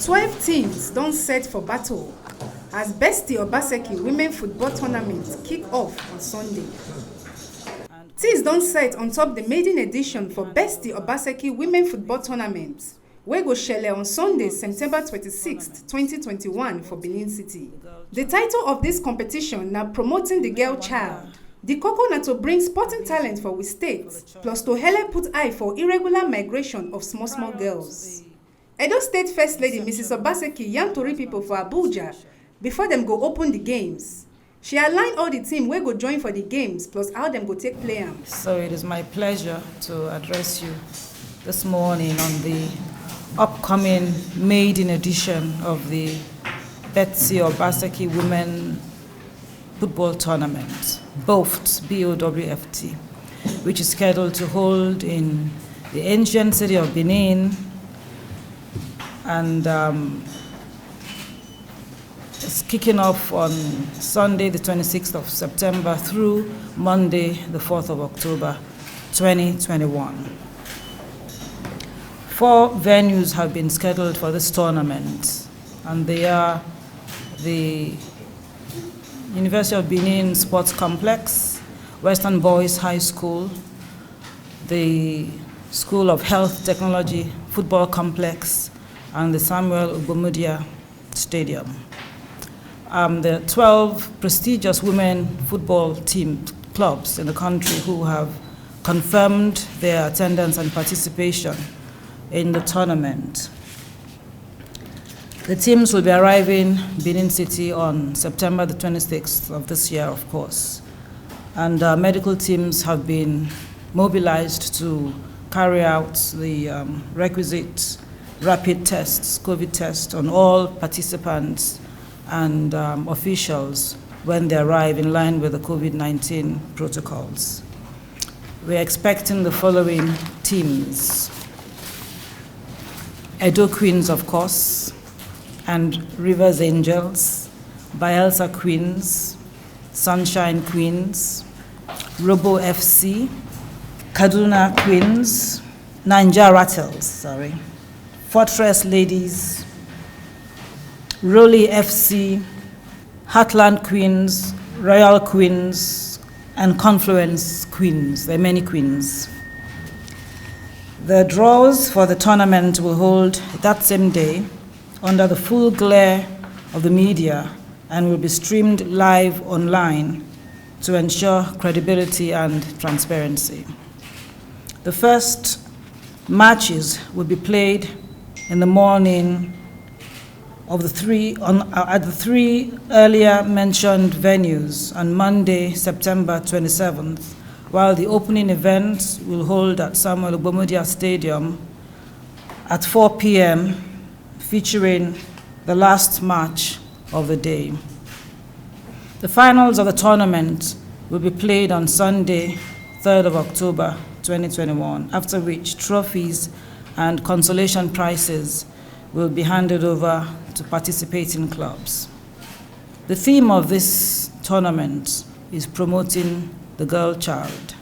12 teams don set for battle as Betsy Obaseki Women Football Tournament kick off on Sunday. Teams don set on top the maiden edition for Betsy Obaseki Women Football Tournament wey go shele on Sunday, September 26, 2021 for Benin City. The title of this competition na promoting the girl child. The koko na to bring sporting talent for we state, plus to help put eye for irregular migration of small girls. Edo State First Lady Mrs. Obaseki yarn tori people for Abuja before them go open the games. She outlined all the team wey go join for the games plus how them go take play am. So it is my pleasure to address you this morning on the upcoming maiden edition of the Betsy Obaseki Women Football Tournament, BOWFT, which is scheduled to hold in the ancient city of Benin, and it's kicking off on Sunday, the 26th of September through Monday, the 4th of October, 2021. 4 venues have been scheduled for this tournament, and they are the University of Benin Sports Complex, Western Boys High School, the School of Health Technology Football Complex, and the Samuel Ogbomudia Stadium. There are 12 prestigious women football team clubs in the country who have confirmed their attendance and participation in the tournament. The teams will be arriving Benin City on September the 26th of this year, of course. And medical teams have been mobilized to carry out the requisite rapid tests, COVID tests, on all participants and officials when they arrive in line with the COVID-19 protocols. We're expecting the following teams: Edo Queens, of course, and Rivers Angels, Bayelsa Queens, Sunshine Queens, Robo FC, Kaduna Queens, Ninja Rattles, Fortress Ladies, Raleigh FC, Heartland Queens, Royal Queens, and Confluence Queens. There are many queens. The draws for the tournament will hold that same day under the full glare of the media and will be streamed live online to ensure credibility and transparency. The first matches will be played in the morning of at the 3 earlier mentioned venues on Monday, September 27th, while the opening event will hold at Samuel Ogbomudia Stadium at 4 p.m., featuring the last match of the day. The finals of the tournament will be played on Sunday, 3rd of October, 2021, after which trophies and consolation prizes will be handed over to participating clubs. The theme of this tournament is promoting the girl child.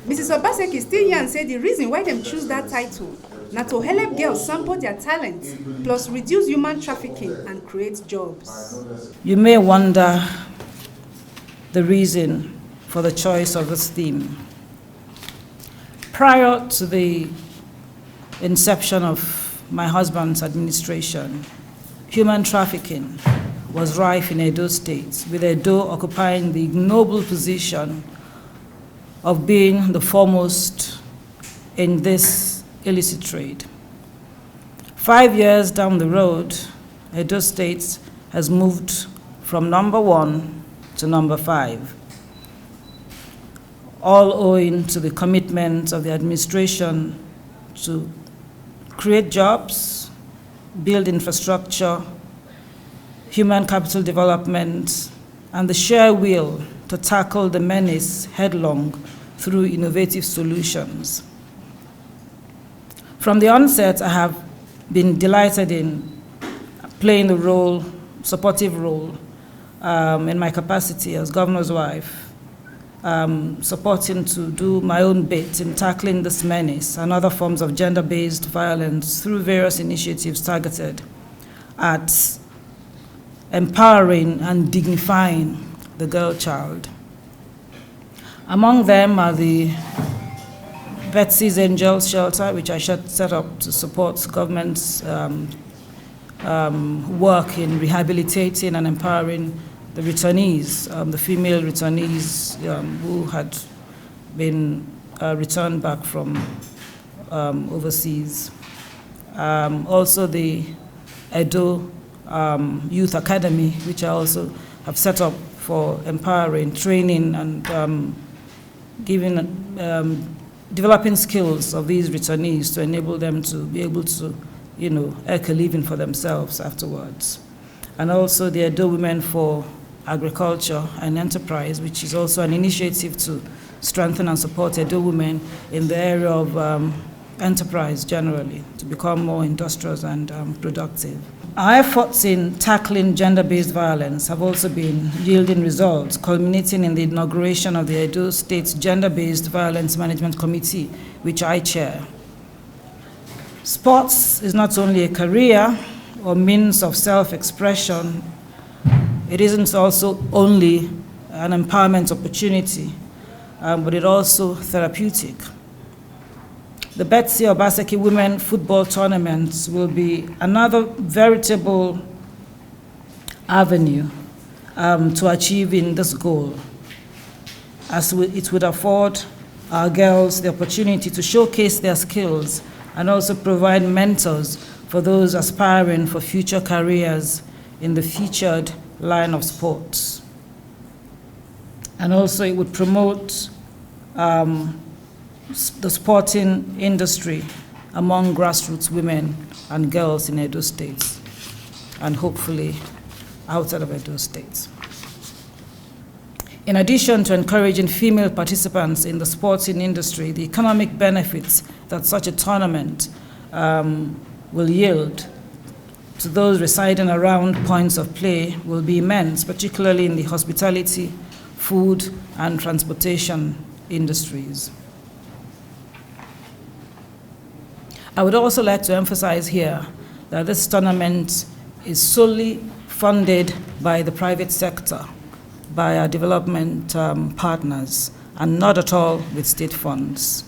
Mrs. Obaseki still yarn say the reason why them choose that title na to help girls sample their talent, plus reduce human trafficking and create jobs. You may wonder the reason for the choice of this theme. Prior to the inception of my husband's administration, human trafficking was rife in Edo State, with Edo occupying the ignoble position of being the foremost in this illicit trade. 5 years down the road, Edo State has moved from number 1 to number 5, all owing to the commitment of the administration to create jobs, build infrastructure, human capital development, and the sheer will to tackle the menace headlong through innovative solutions. From the onset, I have been delighted in playing supportive role in my capacity as governor's wife supporting to do my own bit in tackling this menace and other forms of gender-based violence through various initiatives targeted at empowering and dignifying the girl child. Among them are the Betsy's Angels Shelter, which I set up to support government's work in rehabilitating and empowering the returnees, the female returnees who had been returned back from overseas. Also the Edo Youth Academy, which I also have set up for empowering, training, and developing skills of these returnees to enable them to be able to, earn a living for themselves afterwards. And also the Edo Women for Agriculture and Enterprise, which is also an initiative to strengthen and support Edo women in the area of enterprise generally, to become more industrious and productive. Our efforts in tackling gender-based violence have also been yielding results, culminating in the inauguration of the Edo State Gender-Based Violence Management Committee, which I chair. Sports is not only a career or means of self-expression, it isn't also only an empowerment opportunity, but it also therapeutic. The Betsy Obaseki Women Football Tournament will be another veritable avenue to achieving this goal, as it would afford our girls the opportunity to showcase their skills and also provide mentors for those aspiring for future careers in the featured line of sports. And also it would promote the sporting industry among grassroots women and girls in Edo State, and hopefully outside of Edo State. In addition to encouraging female participants in the sporting industry, the economic benefits that such a tournament will yield to those residing around points of play will be immense, particularly in the hospitality, food, and transportation industries. I would also like to emphasize here that this tournament is solely funded by the private sector, by our development partners, and not at all with state funds,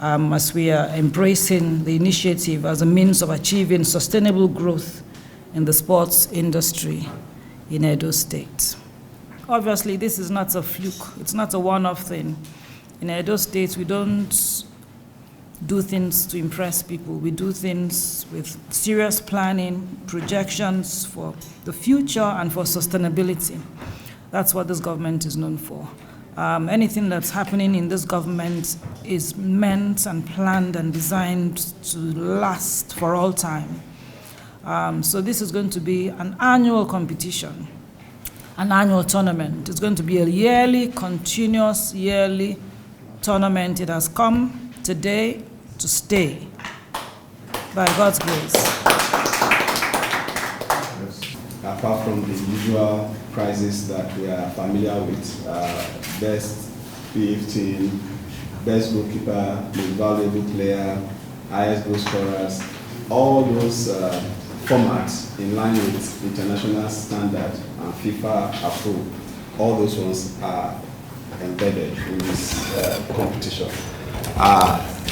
as we are embracing the initiative as a means of achieving sustainable growth in the sports industry in Edo State. Obviously, this is not a fluke. It's not a one-off thing. In Edo State, we don't do things to impress people. We do things with serious planning, projections for the future, and for sustainability. That's what this government is known for. Anything that's happening in this government is meant and planned and designed to last for all time. So this is going to be an annual competition, an annual tournament. It's going to be a yearly, continuous yearly tournament. It has come today to stay, by God's grace. Apart from the usual prizes that we are familiar with, best P15, best goalkeeper, most valuable player, highest goal scorers, all those formats in line with international standard and FIFA approved, all those ones are embedded in this competition.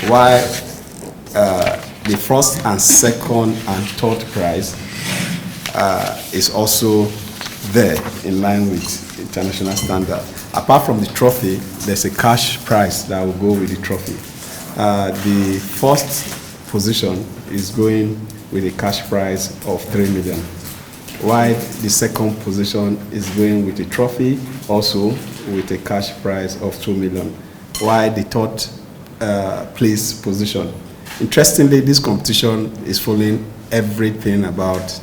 While the first and second and third prize is also there in line with international standard. Apart from the trophy, there's a cash prize that will go with the trophy. The first position is going with a cash prize of 3 million, while the second position is going with a trophy, also with a cash prize of 2 million, while the third place position. Interestingly, this competition is following everything about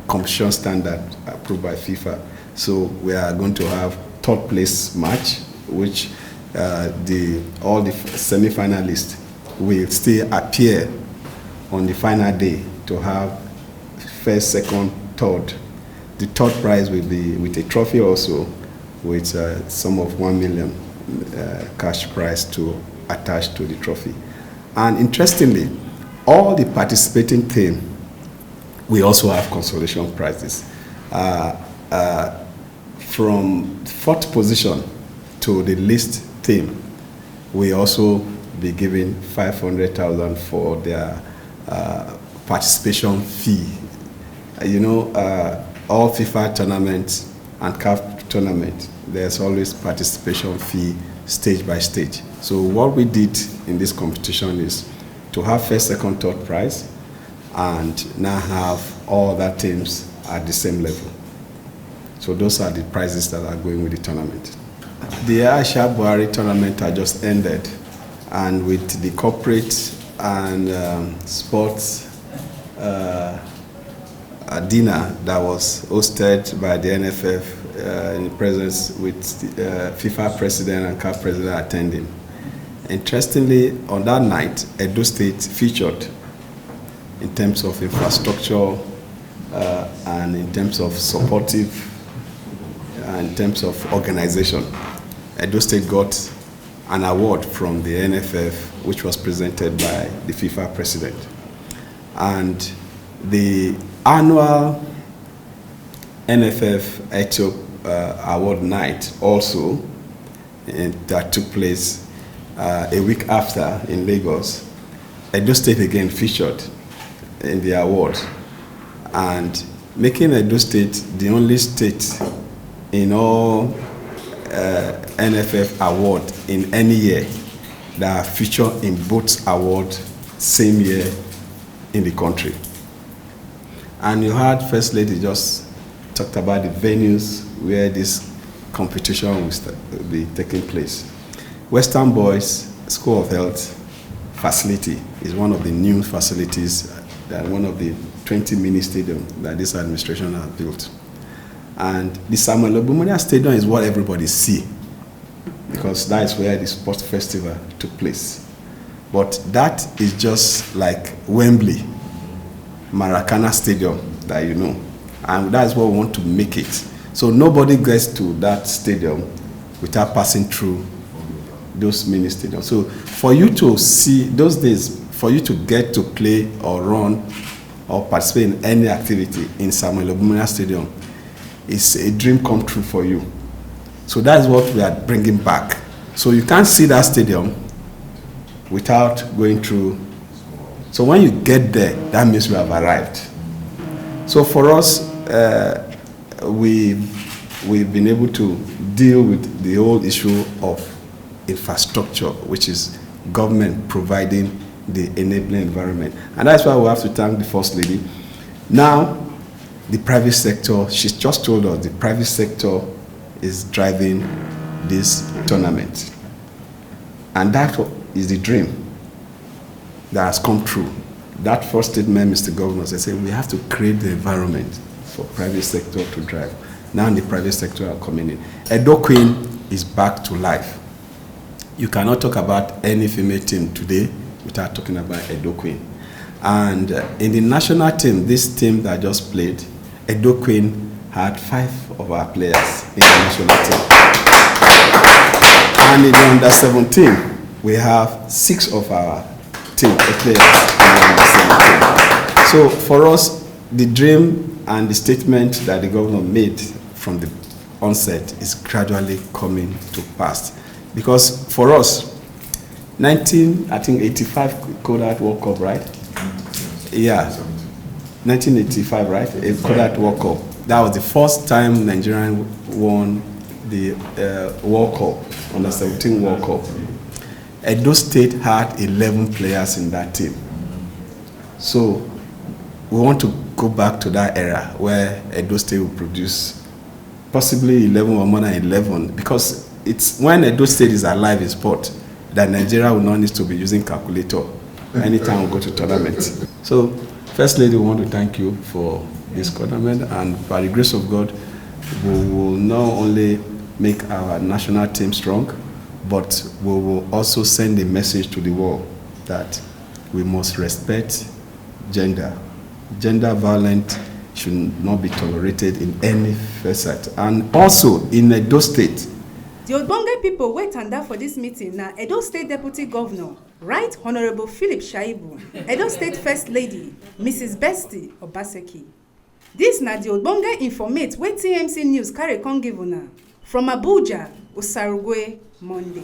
competition standard approved by FIFA. So we are going to have third place match, which all the semi-finalists will still appear on the final day to have first, second, third. The third prize will be with a trophy also, with a sum of 1 million, cash prize to attach to the trophy. And interestingly, all the participating teams, we also have consolation prizes. From fourth position to the least team, we also be giving 500,000 for their participation fee. All FIFA tournaments and CAF tournaments, there's always participation fee stage by stage. So what we did in this competition is to have first, second, third prize, and now have all other teams at the same level. So those are the prizes that are going with the tournament. The Aisha Buhari tournament had just ended, and with the corporate and sports dinner that was hosted by the NFF in presence with FIFA president and CAF president attending. Interestingly, on that night, Edo State featured in terms of infrastructure and in terms of supportive and in terms of organization. Edo State got an award from the NFF, which was presented by the FIFA president. And the annual NFF Ethiop award night also that took place a week after in Lagos. Edo State again featured in the award, and making Edo State the only state in all NFF award in any year that feature in both awards same year in the country. And you heard First Lady just talked about the venues where this competition will be taking place. Western Boys School of Health facility is one of the new facilities, that one of the 20 mini stadiums that this administration has built. And the Samuel Obumania Stadium is what everybody see, because that is where the sports festival took place. But that is just like Wembley, Maracana Stadium that you know, and that's what we want to make it. So nobody gets to that stadium without passing through those mini stadiums. So for you to see those days, for you to get to play or run or participate in any activity in Samuel Obumania Stadium is a dream come true for you. So that's what we are bringing back. So you can't see that stadium without going through. So when you get there, that means you have arrived. So for us, we've been able to deal with the whole issue of infrastructure, which is government providing the enabling environment. And that's why we have to thank the First Lady. Now, the private sector, she's just told us the private sector is driving this tournament. And that is the dream that has come true. That first statement, Mr. Governor, they said we have to create the environment for private sector to drive. Now the private sector are coming in. Edo Queen is back to life. You cannot talk about any female team today without talking about Edo Queen. And in the national team, this team that just played, Edo Queen had 5 of our players in the national team. And in the under 17, we have 6 of our team players in the under 17. So for us, the dream and the statement that the governor made from the onset is gradually coming to pass. Because for us, 1985 Kodak World Cup, right? Yeah, 1985, right? A Kodak World Cup. That was the first time Nigeria won the World Cup, under 17 World Cup. Edo State had 11 players in that team. So we want to go back to that era where Edo State will produce possibly 11 or more than 11, because it's when Edo State is alive in sport that Nigeria will not need to be using calculator anytime we go to tournaments. So, First Lady, we want to thank you for this tournament, and by the grace of God, we will not only make our national team strong, but we will also send a message to the world that we must respect gender. Gender violence should not be tolerated in any facet. And also in Edo State, The ogbonge pipo wey tanda for dis meeting na Edo State Deputy Governor, Right Honourable Philip Shaibu, Edo State First Lady, Mrs. Betsy Obaseki. Dis na di ogbonge informate wey TMC News carry come give una from Abuja, Osarugwe, Monday.